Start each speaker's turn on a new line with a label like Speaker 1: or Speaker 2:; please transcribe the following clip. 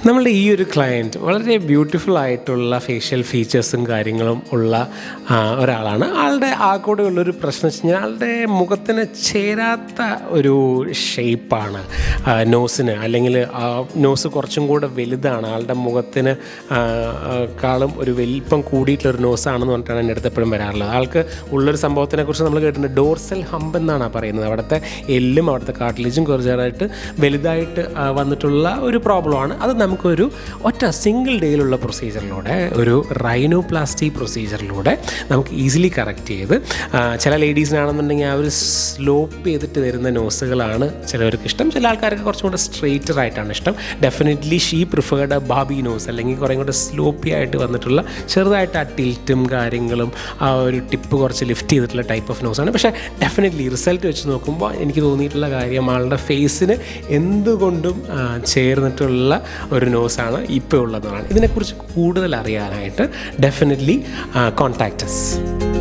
Speaker 1: നമ്മളുടെ ഈ ഒരു ക്ലയൻറ്റ് വളരെ ബ്യൂട്ടിഫുൾ ആയിട്ടുള്ള ഫേഷ്യൽ ഫീച്ചേഴ്സും കാര്യങ്ങളും ഉള്ള ഒരാളാണ്. ആളുടെ ആകെ ഉള്ളൊരു പ്രശ്നം വെച്ച് കഴിഞ്ഞാൽ ആളുടെ മുഖത്തിന് ചേരാത്ത ഒരു ഷേപ്പാണ് നോസിന്, അല്ലെങ്കിൽ നോസ് കുറച്ചും കൂടെ വലുതാണ്, ആളുടെ മുഖത്തിന് കാളും ഒരു വലിപ്പം കൂടിയിട്ടുള്ളൊരു നോസാണെന്ന് പറഞ്ഞിട്ടാണ് എൻ്റെ അടുത്ത് എപ്പോഴും വരാറുള്ളത്. ആൾക്ക് ഉള്ളൊരു സംഭവത്തിനെക്കുറിച്ച് നമ്മൾ കേട്ടിട്ടുണ്ട്, ഡോർസൽ ഹമ്പ് എന്നാണ് പറയുന്നത്. അവിടുത്തെ എല്ലും അവിടുത്തെ കാർട്ടിലേജും കുറച്ചായിട്ട് വലുതായിട്ട് വന്നിട്ടുള്ള ഒരു പ്രോബ്ലമാണ്. അത് നമുക്കൊരു ഒറ്റ സിംഗിൾ ഡേയിലുള്ള പ്രൊസീജിയറിലൂടെ, ഒരു റൈനോപ്ലാസ്റ്റി പ്രൊസീജിയറിലൂടെ നമുക്ക് ഈസിലി കറക്റ്റ് ചെയ്ത്, ചില ലേഡീസിനാണെന്നുണ്ടെങ്കിൽ ആ ഒരു സ്ലോപ്പ് ചെയ്തിട്ട് വരുന്ന നോസുകളാണ് ചിലവർക്ക് ഇഷ്ടം, ചില ആൾക്കാർക്ക് കുറച്ചും കൂടെ സ്ട്രെയിറ്റർ ആയിട്ടാണ് ഇഷ്ടം. ഡെഫിനറ്റ്ലി ഷീ പ്രിഫേർഡ് ബാബി നോസ്, അല്ലെങ്കിൽ കുറേ കൂടെ സ്ലോപ്പി ആയിട്ട് വന്നിട്ടുള്ള ചെറുതായിട്ട് ആ ടിൽറ്റും കാര്യങ്ങളും ആ ഒരു ടിപ്പ് കുറച്ച് ലിഫ്റ്റ് ചെയ്തിട്ടുള്ള ടൈപ്പ് ഓഫ് നോസാണ്. പക്ഷേ ഡെഫിനറ്റ്ലി റിസൾട്ട് വെച്ച് നോക്കുമ്പോൾ എനിക്ക് തോന്നിയിട്ടുള്ള കാര്യം ആളുടെ ഫേസിന് എന്തുകൊണ്ടും ചേർന്നിട്ടുള്ള ഒരു നോസാണ് ഇപ്പോൾ ഉള്ളതാണ്. ഇതിനെക്കുറിച്ച് കൂടുതൽ അറിയാനായിട്ട് ഡെഫിനറ്റ്ലി കോൺടാക്ട് us.